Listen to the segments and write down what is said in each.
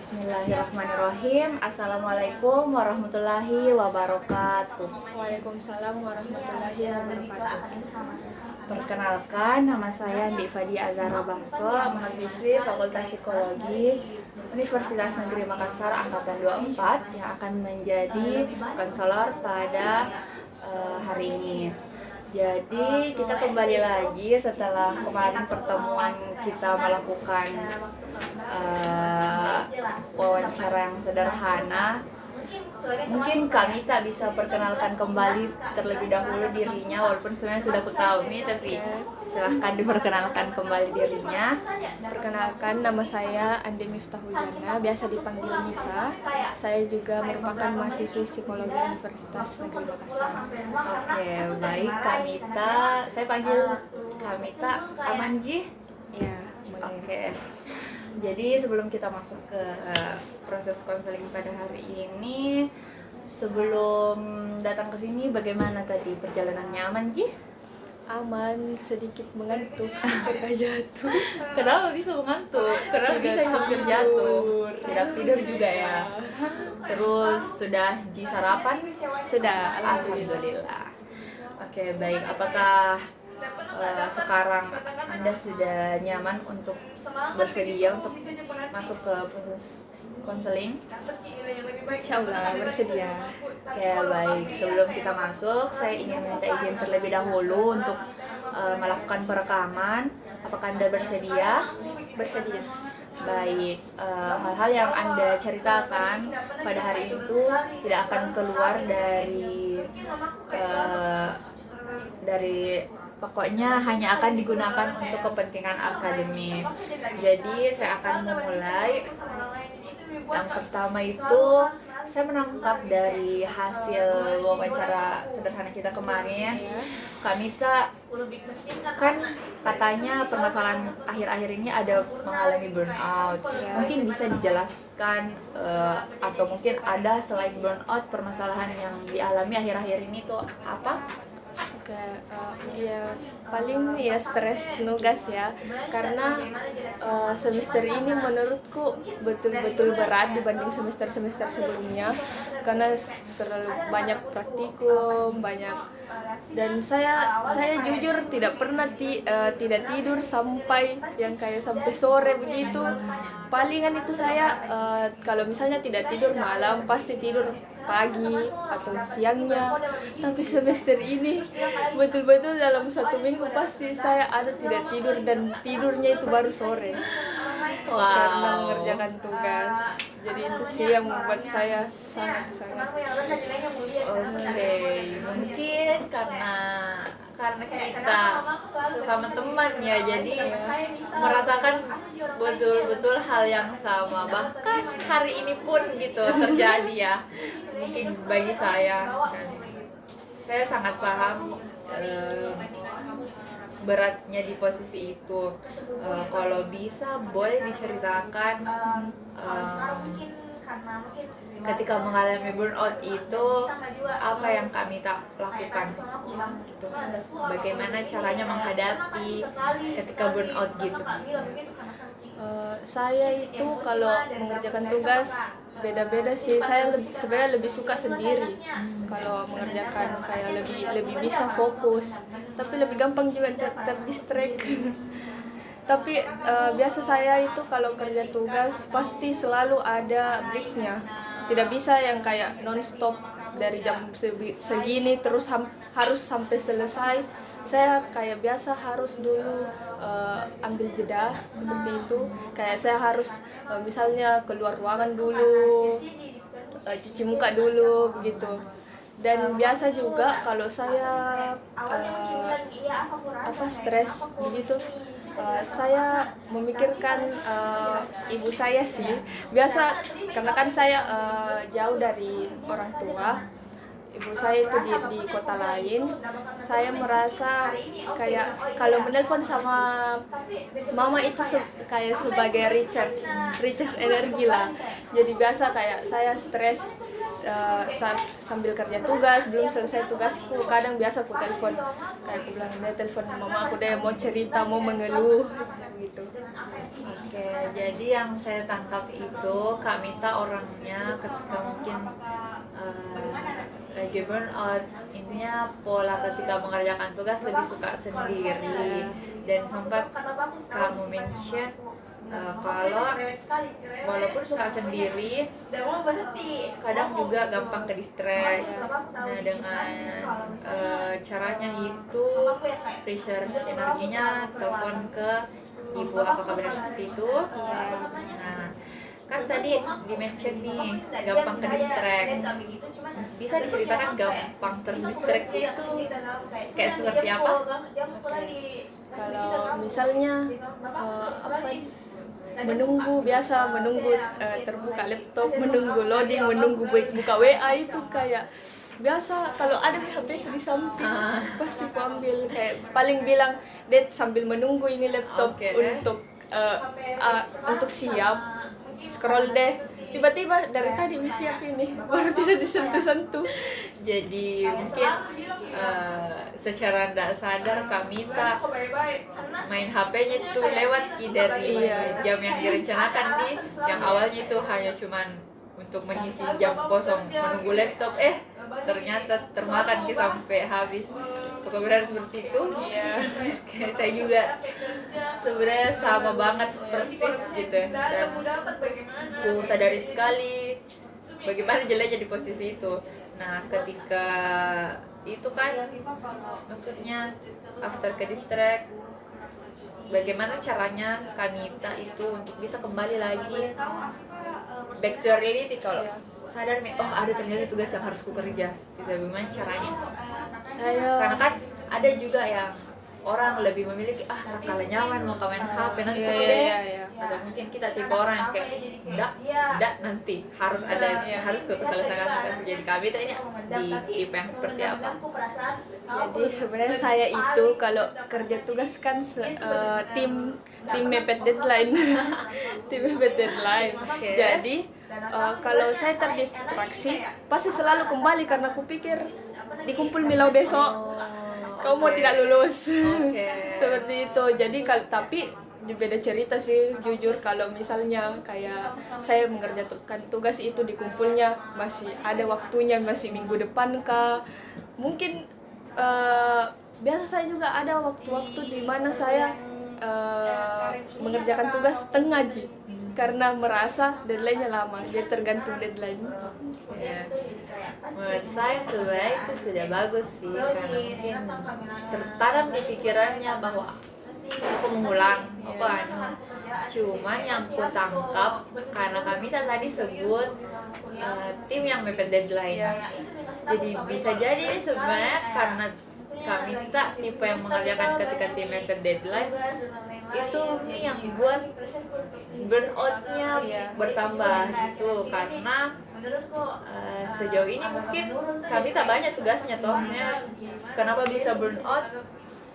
Bismillahirrahmanirrahim. Assalamualaikum warahmatullahi wabarakatuh. Waalaikumsalam warahmatullahi wabarakatuh. Perkenalkan, nama saya Andi Fadi Azhara Bahso, mahasiswi Fakultas Psikologi Universitas Negeri Makassar Angkatan 24 yang akan menjadi konselor pada hari ini. Jadi kita kembali lagi setelah kemarin pertemuan kita melakukan wawancara yang sederhana. Mungkin kami tak bisa perkenalkan kembali terlebih dahulu dirinya, walaupun sebenarnya sudah tahu nih, tapi silahkan diperkenalkan kembali dirinya. Perkenalkan, nama saya Andi Miftahul Jana, biasa dipanggil Mita. Saya juga merupakan mahasiswi psikologi Universitas Negeri Makassar. Oke, baik Kak Mita. Saya panggil Kak Mita Amanji. Ya, boleh. Oke. Jadi sebelum kita masuk ke proses konseling pada hari ini, sebelum datang ke sini bagaimana tadi perjalanannya, aman Ji? Aman, sedikit mengantuk karena jatuh. Kenapa bisa mengantuk? Kenapa bisa hampir jatuh? Tidak tidur juga ya? Terus sudah Ji sarapan? Sudah, Alhamdulillah. Oke, baik. Apakah sekarang Anda sudah nyaman untuk bersedia untuk masuk ke proses konseling? Insya Allah bersedia. Oke, baik. Sebelum kita masuk, saya ingin minta izin terlebih dahulu untuk melakukan perekaman. Apakah Anda bersedia? Bersedia. Baik, hal-hal yang Anda ceritakan pada hari itu tidak akan keluar dari pokoknya hanya akan digunakan untuk kepentingan akademik. Jadi saya akan memulai. Yang pertama itu saya menangkap dari hasil wawancara sederhana kita kemarin, Kak Mita kan katanya permasalahan akhir-akhir ini ada mengalami burnout. Mungkin bisa dijelaskan atau mungkin ada selain burnout permasalahan yang dialami akhir-akhir ini tuh apa? Oke, ya paling ya stres nugas ya, karena semester ini menurutku betul-betul berat dibanding semester-semester sebelumnya, karena terlalu banyak praktikum, dan saya jujur tidak pernah tidak tidur sampai sampai sore begitu. Palingan itu saya kalau misalnya tidak tidur malam pasti tidur pagi atau siangnya, tapi semester ini betul-betul dalam 1 minggu pasti saya ada tidak tidur, dan tidurnya itu baru sore. Karena mengerjakan tugas. Jadi itu sih yang membuat saya sangat-sangat. Oke, mungkin karena kita sesama teman ya, jadi merasakan betul-betul hal yang sama. Bahkan hari ini pun gitu terjadi ya. Mungkin bagi saya, dan saya sangat paham beratnya di posisi itu. Kalau bisa boleh diceritakan ketika mengalami burnout itu apa yang kami tak lakukan gitu. Bagaimana caranya menghadapi ketika burnout gitu. Saya itu kalau mengerjakan tugas beda-beda sih. Saya sebenarnya lebih suka sendiri kalau mengerjakan, kayak lebih bisa fokus, tapi lebih gampang juga terdistract. Tapi biasa saya itu kalau kerja tugas pasti selalu ada breaknya, tidak bisa yang kayak non-stop dari jam segini terus harus sampai selesai. Saya kayak biasa harus dulu ambil jeda seperti itu, kayak saya harus misalnya keluar ruangan dulu, cuci muka dulu begitu. Dan biasa juga kalau saya stres begitu, saya memikirkan ibu saya sih. Biasa karena kan saya jauh dari orang tua. Ibu saya itu di kota lain. Saya merasa kayak kalau menelpon sama mama itu kayak sebagai recharge energi lah. Jadi biasa kayak saya stres sambil kerja tugas, belum selesai tugasku, kadang biasa aku telepon, kayak aku bilang dia telepon mama aku deh, mau cerita, mau mengeluh gitu. Oke, Jadi yang saya tangkap itu Kak Mita orangnya ketika mungkin lagi burnout, intinya pola ketika mengerjakan tugas lebih suka sendiri. Dan sempat kamu mention kalau walaupun suka sendiri kadang juga gampang ke distract. Nah dengan caranya itu research energinya telepon ke ibu, apakah benar seperti itu? Nah kan tadi di-mention nih gampang ke distract, bisa diceritakan gampang terdistract itu kayak seperti apa? Kalau misalnya menunggu terbuka laptop, menunggu loading, menunggu buka WA itu kayak biasa. Kalau ada HP di samping pasti ku ambil, kayak paling bilang Dad sambil menunggu ini laptop untuk siap, scroll deh, tiba-tiba dari tadi siap ini baru tidak disentuh-sentuh. Jadi mungkin secara tidak sadar Kak Mita main HP-nya itu lewat dari jam yang direncanakan yang awalnya itu hanya cuman untuk mengisi jam kosong menunggu laptop, ternyata termakan sampai habis. Apakah benar seperti itu? Saya juga sebenarnya sama banget persis gitu ya. Dan aku sadari sekali bagaimana jeleknya di posisi itu. Nah ketika itu kan maksudnya after ke distract, bagaimana caranya Kanita itu untuk bisa kembali lagi back to reality, kalau sadar nih, oh ada ternyata tugas yang harus kukerja gitu. Bagaimana caranya? Karena kan ada juga yang orang lebih memiliki kalau nyaman mau main HP nanti atau mungkin kita tipe orang yang kayak enggak nanti harus selesaikan tugas. Jadi kami ini di tipe yang seperti apa? Jadi sebenarnya saya itu kalau kerja tugas kan tim mepet deadline. Tim mepet deadline. Jadi kalau saya terdistraksi pasti selalu kembali karena aku pikir dikumpul milau besok. Kamu mau tidak lulus. Seperti itu. Jadi tapi beda cerita sih jujur. Kalau misalnya kayak saya mengerjakan tugas itu dikumpulnya masih ada waktunya, masih minggu depan kah, mungkin biasa saya juga ada waktu-waktu di mana saya mengerjakan tugas setengah aja karena merasa deadline-nya lama. Jadi tergantung deadline. Menurut saya sebenarnya itu sudah bagus sih, karena mungkin tertanam di pikirannya bahwa pengulang cuman yang ku tangkap karena kami tadi sebut tim yang mepet deadline. Jadi bisa jadi ini sebenarnya karena kami tipe yang mengerjakan ketika tim mepet deadline itu yang buat burnout-nya bertambah gitu. Karena sejauh ini mungkin kami tak banyak tugasnya kenapa bisa burnout?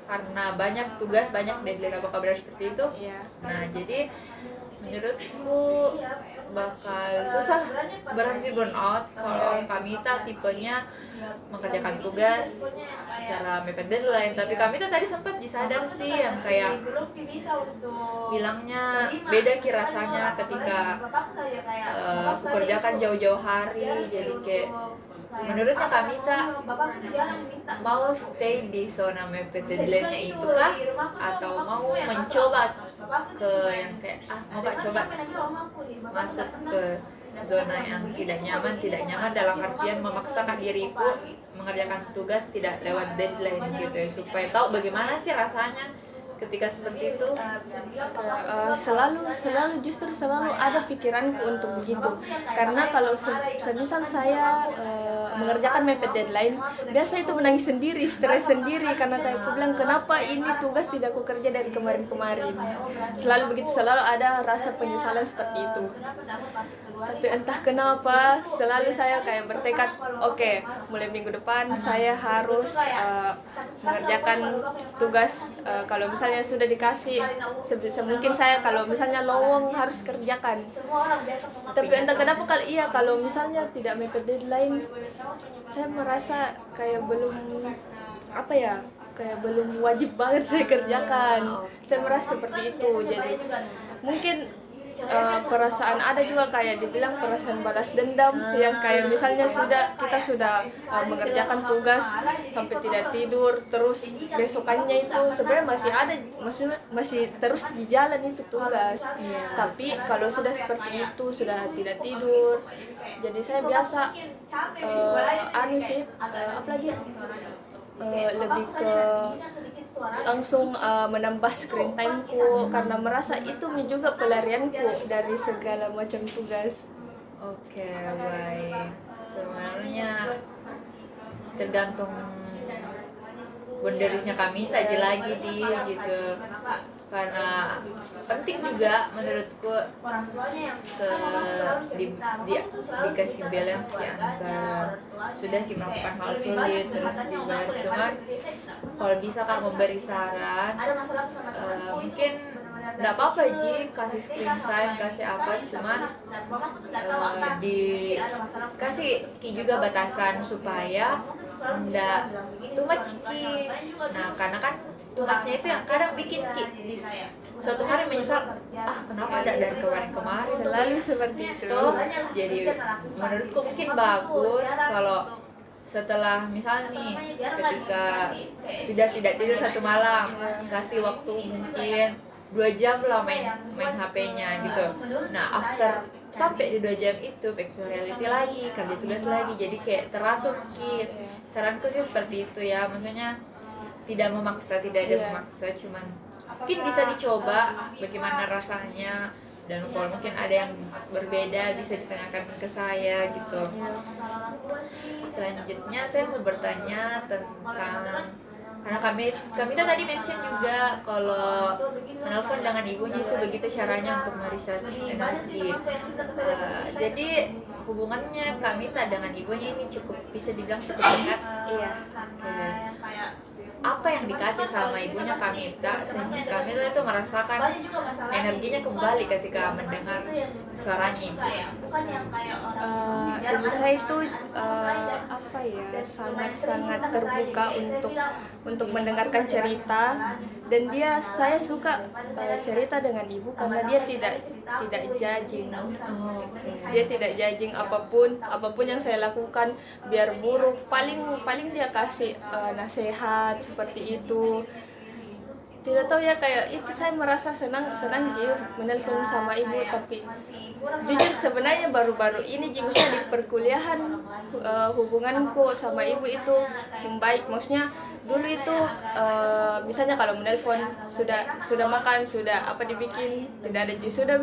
Karena banyak tugas, banyak deadline. Apakah benar seperti itu? Nah jadi menurutku bakal susah berhenti burnout kalau Kamita tipenya mengerjakan tugas secara mepet deadline. Tapi Kamita tadi sempat disadar sih yang kayak bilangnya beda rasanya ketika aku kerjakan jauh-jauh hari. Jadi kayak menurutnya Kamita mau stay di zona mepet deadline-nya itu kah, atau mau mencoba ke yang kayak mau coba masuk ke zona yang tidak nyaman dalam artian memaksakan diriku mengerjakan tugas tidak lewat deadline gitu ya, supaya tahu bagaimana sih rasanya ketika seperti itu. Selalu ada pikiranku untuk begitu. Karena kalau semisal saya mengerjakan mepet deadline, biasa itu menangis sendiri, stres sendiri karena kayak aku bilang kenapa ini tugas tidak aku kerja dari kemarin-kemarin. Selalu begitu, selalu ada rasa penyesalan seperti itu. Tapi entah kenapa selalu saya kayak bertekad, oke, mulai minggu depan saya harus mengerjakan tugas. Kalau misalnya sudah dikasih, sebisa mungkin saya kalau misalnya lowong harus kerjakan. Tapi entah kenapa kalau misalnya tidak mepet deadline, saya merasa kayak belum kayak belum wajib banget saya kerjakan. Saya merasa seperti itu. Jadi mungkin perasaan, ada juga kayak dibilang perasaan balas dendam, yang kayak misalnya kita sudah mengerjakan tugas sampai tidak tidur, terus besokannya itu sebenarnya masih ada, masih terus di jalan itu tugas. Tapi kalau sudah seperti itu, sudah tidak tidur, jadi saya biasa apalagi lebih ke langsung menambah screen timeku, karena merasa itu juga pelarianku dari segala macam tugas. Oke, baik. Sebenarnya tergantung boundariesnya kami tak lagi gitu, karena penting juga menurutku dikasih balance di antara sudah kita melakukan hal sulit terus juga cuman kalau bisa Kak memberi saran, mungkin nggak apa-apa Ji kasih screen time, kasih apa, cuman dikasih juga batasan supaya nggak too much Ki. Nah karena kan tugasnya itu yang kadang bikin di suatu hari menyesal, kenapa ada dari kemarin Selalu seperti itu. Jadi menurutku mungkin bagus kalau setelah misalnya nih ketika sudah tidak tidur satu malam, kasih waktu mungkin 2 jam lah main HP-nya gitu. Nah after sampai di 2 jam itu back to reality lagi, kerja tugas lagi, jadi kayak teratur Ki. Saranku sih seperti itu ya, maksudnya tidak ada memaksa, cuman mungkin bisa dicoba bagaimana rasanya, dan kalau mungkin ada yang berbeda bisa ditanyakan ke saya gitu. Selanjutnya saya mau bertanya tentang, karena kami tadi mention juga kalau menelpon dengan ibunya itu begitu caranya untuk meresearch energi. Jadi hubungannya kami dengan ibunya ini bisa dibilang cukup dekat. Iya. Apa yang dikasih sama ibunya Kamita sehingga Kamita itu merasakan energinya kembali ketika mendengar suaranya ibu. Ibu saya itu sangat terbuka untuk mendengarkan cerita, dan saya suka cerita dengan ibu karena dia tidak judging. Dia tidak judging apapun yang saya lakukan, biar buruk, paling dia kasih nasihat seperti itu. Tidak tahu ya, kayak itu saya merasa senang Ji menelpon sama ibu. Tapi jujur sebenarnya baru-baru ini Ji, misalnya di perkuliahan hubunganku sama ibu itu membaik. Maksudnya dulu itu misalnya kalau menelpon sudah makan, sudah apa dibikin, tidak ada Ji, sudah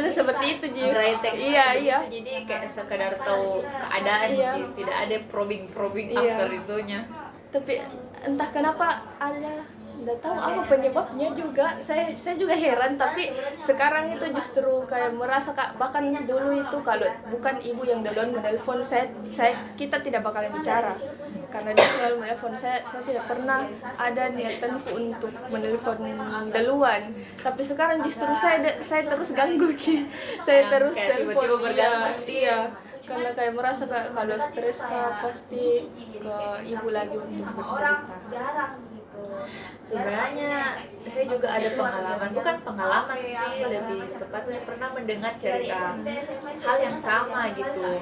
seperti itu Ji. Iya. Jadi kayak sekedar tahu keadaan Ji, tidak ada probing after itunya. Tapi entah kenapa nggak tahu apa penyebabnya juga, saya juga heran. Tapi sekarang itu justru kayak merasa bahkan dulu itu kalau bukan ibu yang duluan menelpon kita tidak bakalan bicara, karena dia selalu menelpon saya tidak pernah ada niatanku untuk menelpon duluan. Tapi sekarang justru saya terus ganggu saya terus telepon. Iya, karena kayak merasa kalau stres pasti ke ibu lagi untuk bercerita. Sebenarnya saya juga ada bukan pengalaman sih, lebih tepatnya pernah mendengar cerita hal yang sama gitu,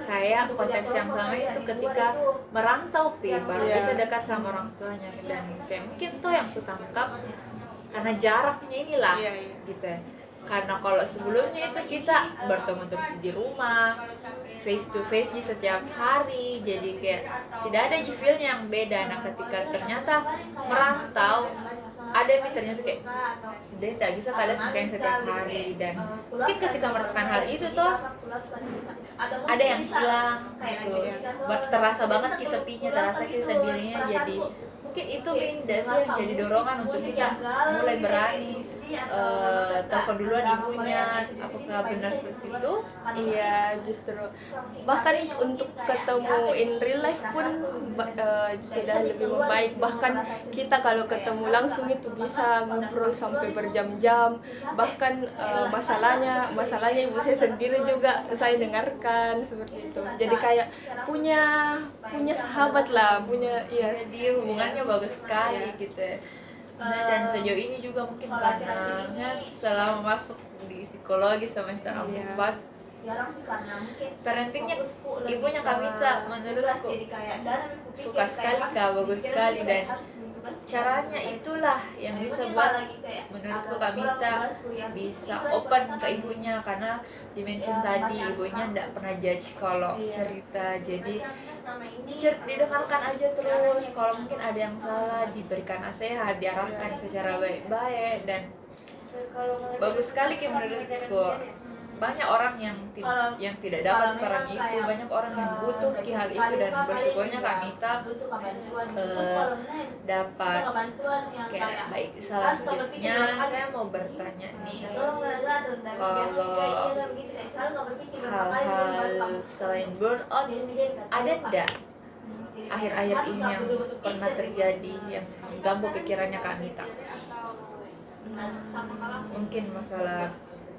kayak konteks yang sama itu ketika merantau baru bisa dekat sama orang tuanya, dan kayak mungkin tuh yang kutangkap karena jaraknya inilah gitu. Karena kalau sebelumnya itu kita bertemu terus di rumah, face to face di setiap hari, jadi kayak tidak ada feel yang beda. Nah ketika ternyata merantau, ada ternyata kayak dia tidak bisa kalian kayak setiap hari, dan mungkin ketika merasakan hal itu tuh ada yang hilang gitu, terasa banget kesepinya, terasa kesendiriannya. Jadi mungkin itu sih yang jadi dorongan untuk kita mulai berani telepon duluan ibunya. Apakah benar seperti itu? Iya, justru bahkan untuk ketemu in real life pun sudah lebih membaik. Bahkan kita kalau ketemu langsung itu bisa ngobrol sampai berjam-jam. Bahkan masalahnya ibu saya sendiri juga saya dengarkan seperti itu. Jadi kayak punya sahabat lah, Jadi hubungannya bagus sekali gitu. Nah, dan sejauh ini juga mungkin karena selama masuk di psikologi semester Iya. 4. jarang sih karena mungkin Parentingnya fokusku lebih ibunya ke Kamita tugas, menurutku jadi kayak dan aku pikir suka kayak sekali, harus Kak, bagus dipikir sekali, juga dan harus bikin tugas, caranya tugas. itulah yang Nah, bisa mungkin buat lagi kayak menurutku agak kurang Kamita tugas kuliah. bisa Itu open kan ke ibunya, karena dimention ya, tadi banyak ibunya sama. ndak pernah judge kalau Iya. cerita, jadi Karena selama ini didengarkan aja terus, kalau mungkin ada yang salah diberikan nasihat, diarahkan secara baik-baik, dan kalau ngeliat bagus sekali cerita menurutku. sendiri, Banyak orang yang tidak dapat peran itu, banyak orang yang butuh hal itu, dan bersyukurnya Kamita butuh kebantuan. dapat. Kebantuan yang Oke, kayak baik, selanjutnya saya mau bertanya nih, kalau hal-hal selain burnout ada ndak akhir-akhir ini yang pernah terjadi yang mengganggu pikirannya Kamita? Mungkin masalah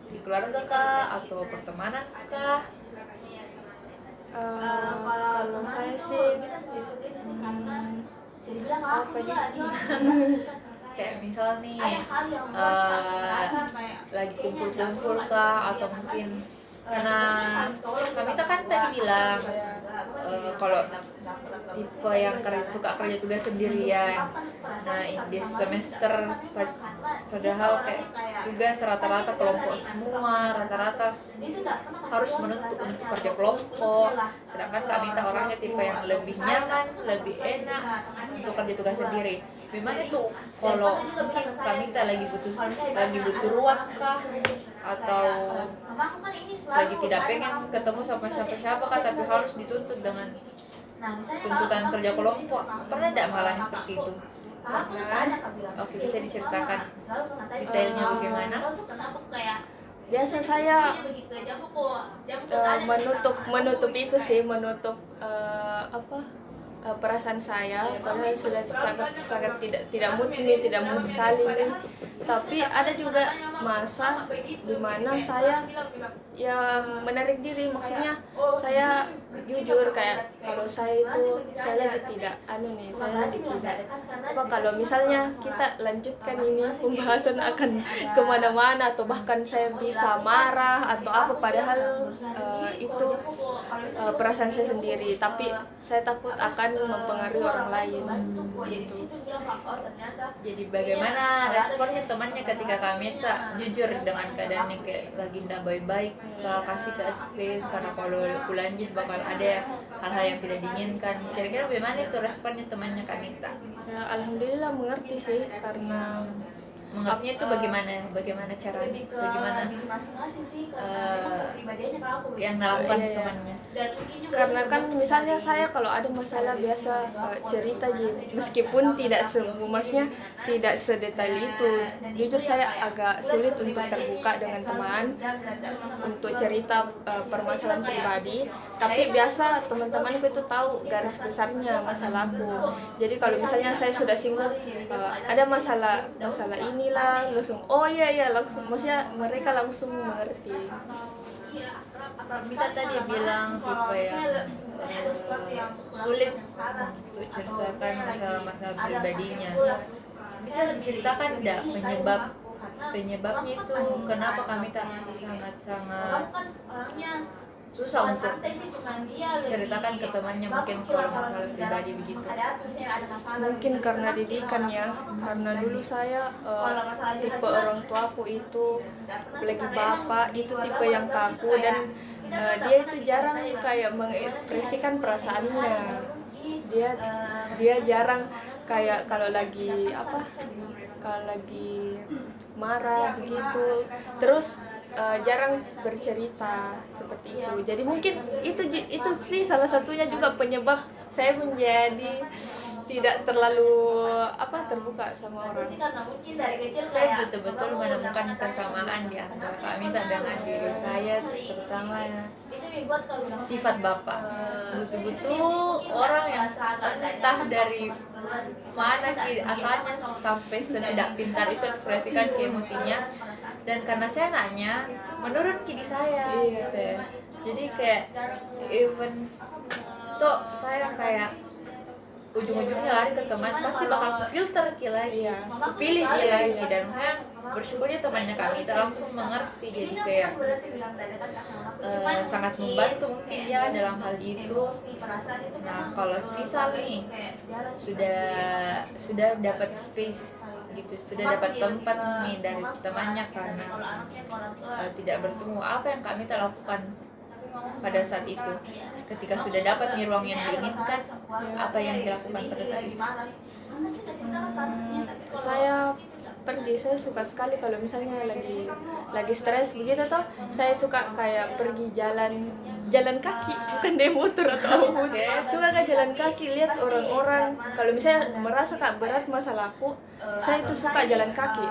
di keluarga kah, atau pertemanan kah? Kalau saya sih apa nih? Kayak misal nih lagi kumpul-kumpul kah, atau mungkin karena Kamita kan tadi bilang kalau tipe yang suka kerja tugas sendirian. Nah, di semester padahal kayak tugas rata-rata kelompok semua, rata-rata harus menuntut untuk kerja kelompok. Sedangkan Kamita orangnya tipe yang lebih nyaman, lebih enak untuk kerja tugas sendiri. Gimana tuh kalau mungkin Kamita lagi butuh ruang kah, atau lagi tidak pengen ketemu sama siapa-siapa kah, tapi harus dituntut dengan tuntutan kerja kelompok? Pernah tidak mengalami seperti itu? Oke, bisa diceritakan detailnya bagaimana? Biasa saya menutup itu sih, menutup perasaan saya, padahal sudah sangat tidak mood sekali nih. Tapi ada juga masa di mana saya yang menarik diri, maksudnya saya jujur kayak kalau saya lagi tidak saya lagi tidak apa, kalau misalnya kita lanjutkan ini pembahasan akan kemana-mana, atau bahkan saya bisa marah atau apa, padahal itu perasaan saya sendiri, tapi saya takut akan mempengaruhi orang lain gitu. Jadi bagaimana responnya temannya ketika Kamita jujur dengan keadaannya kayak lagi tidak baik-baik, kasih ke space karena kalau aku lanjut bakal ada hal-hal yang tidak diinginkan? Kira-kira bagaimana itu responnya temannya Kamita? Ya, alhamdulillah mengerti sih, karena mengertinya itu bagaimana caranya, bagaimana yang melakukan temannya? karena kan misalnya saya kalau ada masalah biasa cerita meskipun maksudnya tidak sedetail itu. Jujur saya agak sulit untuk terbuka dengan teman untuk cerita permasalahan pribadi, tapi biasa teman-temanku itu tahu garis besarnya masalahku. Jadi kalau misalnya saya sudah singgung ada masalah inilah, langsung oh iya langsung, maksudnya mereka langsung mengerti. Kamita tadi bilang tipe yang sulit untuk ceritakan masalah-masalah pribadinya. Bisa diceritakan tidak penyebabnya itu kenapa Kamita sangat-sangat susah untuk ceritakan ke temannya, mungkin kalau masalah pribadi begitu? Mungkin karena didikan ya, karena dulu saya tipe orang tuaku itu, apalagi bapak itu tipe yang kaku, dan dia itu jarang kayak mengekspresikan perasaannya. Dia jarang kayak kalau lagi marah begitu, terus jarang bercerita seperti itu. Jadi mungkin itu sih salah satunya juga penyebab saya menjadi tidak terlalu terbuka sama orang. Saya betul-betul menemukan kesamaan di antara Kamita dengan diri saya, terutama sifat bapak. Betul-betul orang yang entah dari mana asalnya sampai tidak pintar itu ekspresikan emosinya. Dan karena saya nanya, menurut kini saya gitu ya. Jadi kayak even tuh saya kayak ujung-ujungnya lari ke teman, pasti bakal filter lagi, pilih lagi, dan saya bersyukurnya temannya kami itu langsung mengerti, jadi kayak sangat membantu mungkin ya dalam hal itu. Nah kalau misal nih sudah dapat space gitu, sudah dapat tempat nih dari temannya karena tidak bertemu, apa yang kami lakukan pada saat itu ketika sudah dapat nih ruang yang diinginkan, apa yang dilakukan pada saat itu? Saya saya suka sekali kalau misalnya lagi stres begitu toh, saya suka kayak pergi jalan kaki, bukan deh motor atau apapun. Suka ke jalan kaki, lihat orang-orang. Kalau misalnya merasa kak berat masalahku, saya itu suka jalan kaki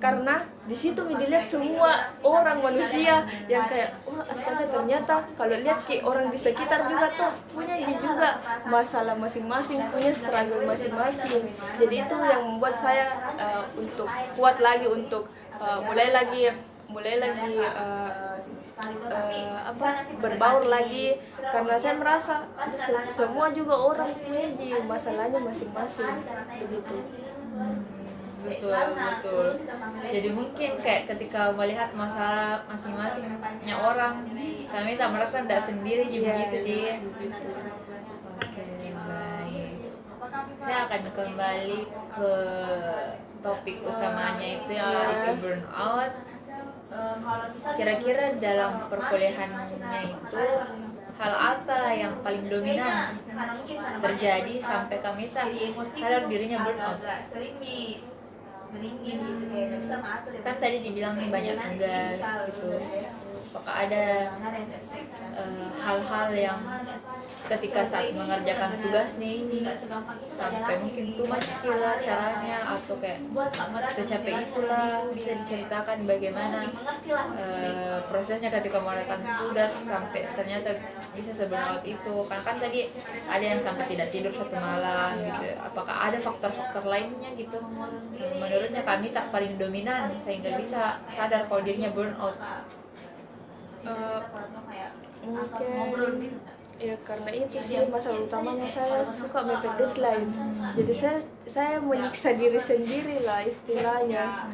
karena di situ dilihat semua orang manusia yang kayak wah astaga, ternyata kalau lihat ki orang di sekitar juga tuh punya juga masalah masing-masing, punya struggle masing-masing. Jadi itu yang membuat saya untuk kuat lagi untuk mulai lagi berbaur lagi, karena saya merasa semua juga orang punya masalahnya masing-masing begitu. Betul. Jadi mungkin kayak ketika melihat masalah masing-masingnya orang, kami tak merasa tidak sendiri juga gitu sih. Oke, baik. Saya akan kembali ke topik utamanya itu yaitu burnout. Kira-kira dalam perkuliahannya itu hal apa yang paling dominan terjadi sampai kami tak sadar dirinya burnout? Kan tadi dibilang nih banyak tugas gitu. Apakah ada hal-hal yang ketika saat mengerjakan tugas nih sampai mungkin too much skill lah caranya, atau kayak secapek itulah, bisa diceritakan bagaimana prosesnya ketika mengerjakan tugas sampai ternyata bisa seburnout itu? Kan tadi ada yang sampai tidak tidur satu malam gitu. Apakah ada faktor-faktor lainnya gitu? Menurutnya kami tak paling dominan sehingga bisa sadar kalau dirinya burnout. Mungkin ya karena itu sih masalah utamanya, saya suka mepet deadline. Jadi saya menyiksa diri sendiri lah istilahnya.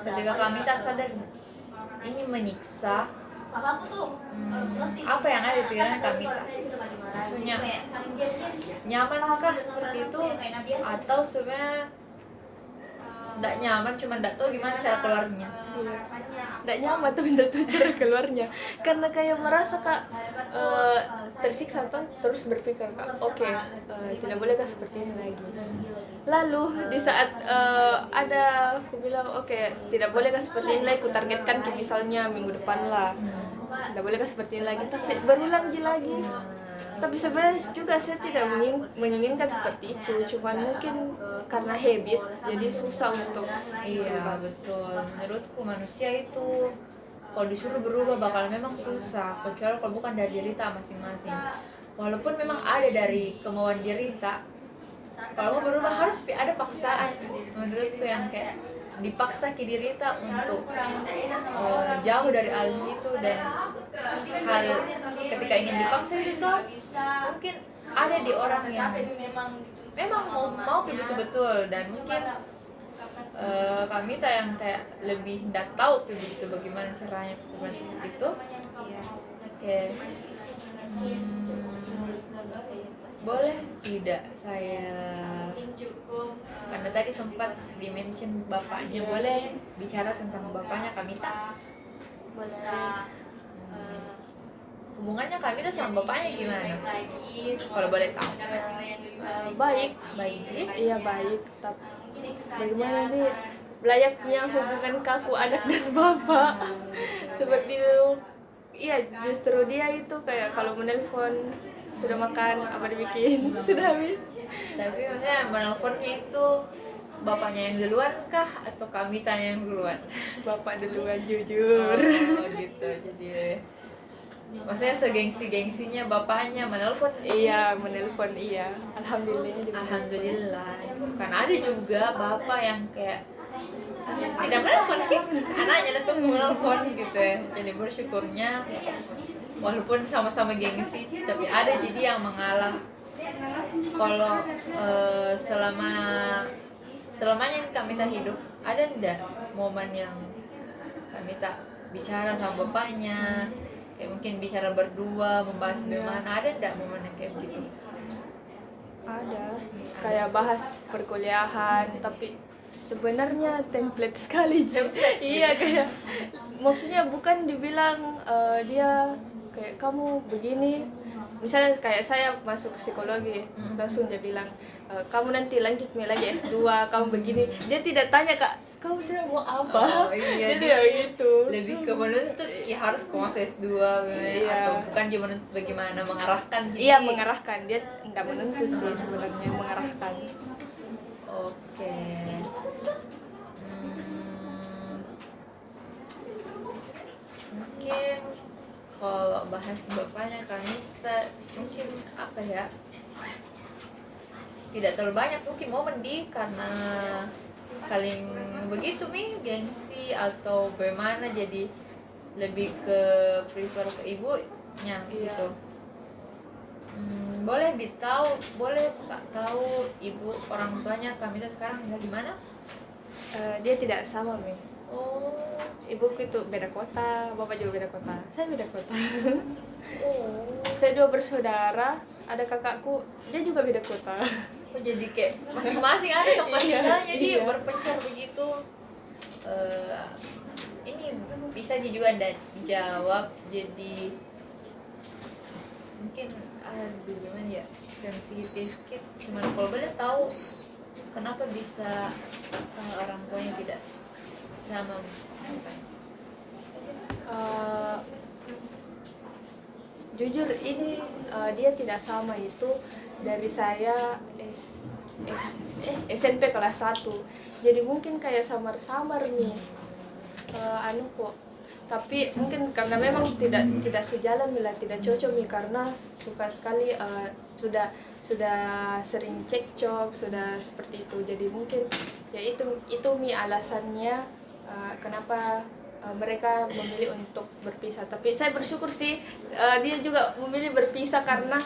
Ketika kami tak sadar ini menyiksa, apa yang ada di pikiran kami tak? Maksudnya nyamankah seperti itu, atau sebenarnya tidak nyaman, cuma tidak tahu gimana cara keluarnya? Iya, tidak nyaman tapi tidak tahu cara keluarnya, karena kayak merasa kak tersiksa tuh, terus berpikir kak oke, tidak boleh kak seperti ini lagi. Lalu di saat ada aku bilang oke, tidak boleh kak seperti ini lagi, aku targetkan ke misalnya minggu depan lah, tidak boleh kak seperti ini lagi, tapi berulang lagi. Tapi sebenarnya juga saya tidak menginginkan seperti itu, cuman mungkin karena habit jadi susah untuk Iya betul, menurutku manusia itu kalau disuruh berubah bakal memang susah, kecuali kalau bukan dari diri tak masing-masing. Walaupun memang ada dari kemauan diri tak, kalau mau berubah harus ada paksaan. Menurutku yang kayak dipaksa ke diri tak untuk jauh dari hal itu, dan hal ketika ingin dipaksa itu tuh mungkin ada di orang yang memang mau betul-betul, dan mungkin kami tak yang kayak lebih tidak tahu begitu bagaimana caranya seperti itu. Oke. Boleh tidak saya, karena tadi sempat di-mention bapaknya, boleh bicara tentang bapaknya kami tak? Hubungannya kami tuh sama bapaknya gimana? Kalau boleh tahu. Baik sih? iya baik, tapi bagaimana nih layaknya hubungan kaku anak dan bapak seperti itu. Iya, justru dia itu kayak kalau menelpon sudah makan apa dibikin sudah habis. Tapi maksudnya menelponnya itu bapaknya yang duluan kah atau kami tanya yang duluan? Bapak duluan jujur. Oh gitu, jadi maksudnya segengsi-gengsinya bapaknya menelpon? Iya, menelpon iya. Alhamdulillah. Karena ada juga bapak yang kayak tidak menelpon anaknya, dan tunggu menelpon gitu ya. Jadi bersyukurnya walaupun sama-sama gengsi, tapi ada jadi yang mengalah. Kalau selamanya kami tak hidup, ada enggak momen yang kami tak bicara sama bapaknya, kayak mungkin bicara berdua membahas gimana, ada enggak momen yang kayak gitu? Ada kayak bahas perkuliahan, tapi sebenarnya template sekali Ji. Iya, kayak maksudnya bukan dibilang dia kayak kamu begini, misalnya kayak saya masuk psikologi langsung dia bilang kamu nanti lanjut lagi S2 kamu begini, dia tidak tanya Kak kamu sudah mau apa. Oh, iya, Dia tidak gitu. lebih ke menuntut ya harus kau masuk S2 Iya. atau bukan dia menuntut bagaimana mengarahkan jadi. Iya, mengarahkan, dia tidak menuntut sih sebenarnya, mengarahkan. Oke. Mungkin kalau bahas bapaknya kami mungkin apa ya, tidak terlalu banyak mungkin momen karena saling begitu mi gengsi atau bagaimana, jadi lebih ke prefer ke ibunya gitu. Boleh Kak tahu ibu orang tuanya kami sekarang tinggal di mana? Dia tidak sama Mi. Oh. Ibuku itu beda kota, bapak juga beda kota, saya beda kota. Oh. Saya dua bersaudara, ada kakakku, dia juga beda kota. Oh, jadi kayak masing-masing ada tempat Iya, tinggalnya, jadi iya. berpencar begitu. Ini bisa juga Anda jawab, jadi mungkin gimana ya, sensitif sedikit. Cuman kalau boleh tahu kenapa bisa orang tuanya tidak sama? Jujur ini dia tidak sama itu dari saya SMP kelas 1. Jadi mungkin kayak samar-samar nih kok. Tapi mungkin karena memang tidak sejalan bila tidak cocok nih, karena suka sekali sudah sering cekcok, sudah seperti itu. Jadi mungkin ya itu mi alasannya kenapa mereka memilih untuk berpisah. Tapi saya bersyukur sih dia juga memilih berpisah, karena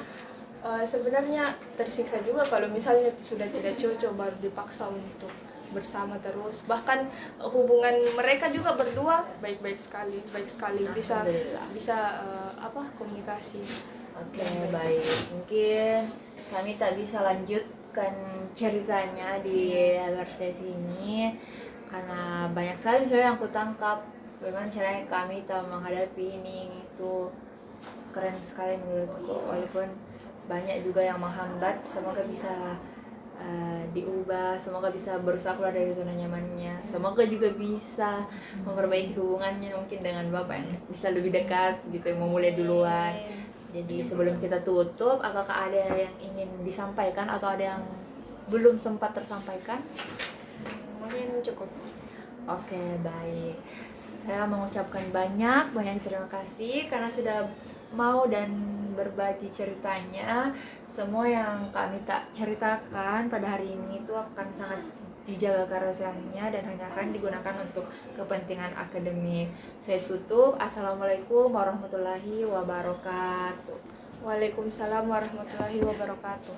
sebenarnya tersiksa juga kalau misalnya sudah tidak cocok baru dipaksa untuk bersama terus. Bahkan hubungan mereka juga berdua baik sekali bisa komunikasi. Oke, baik. Mungkin kami tak bisa lanjutkan ceritanya di luar sesi ini karena banyak sekali yang aku tangkap bagaimana caranya kami tak menghadapi ini itu. Keren sekali menurutku, walaupun banyak juga yang menghambat. Semoga bisa diubah, semoga bisa berusaha keluar dari zona nyamannya, semoga juga bisa memperbaiki hubungannya mungkin dengan bapak yang bisa lebih dekat gitu, yang mau mulai duluan. Jadi sebelum kita tutup, apakah ada yang ingin disampaikan atau ada yang belum sempat tersampaikan? Mungkin cukup. Oke, baik. Saya mengucapkan banyak terima kasih karena sudah mau dan berbagi ceritanya. Semua yang kami tak ceritakan pada hari ini itu akan sangat dijaga kerahasiaannya dan hanya akan digunakan untuk kepentingan akademik. Saya tutup. Assalamualaikum warahmatullahi wabarakatuh. Waalaikumsalam warahmatullahi wabarakatuh.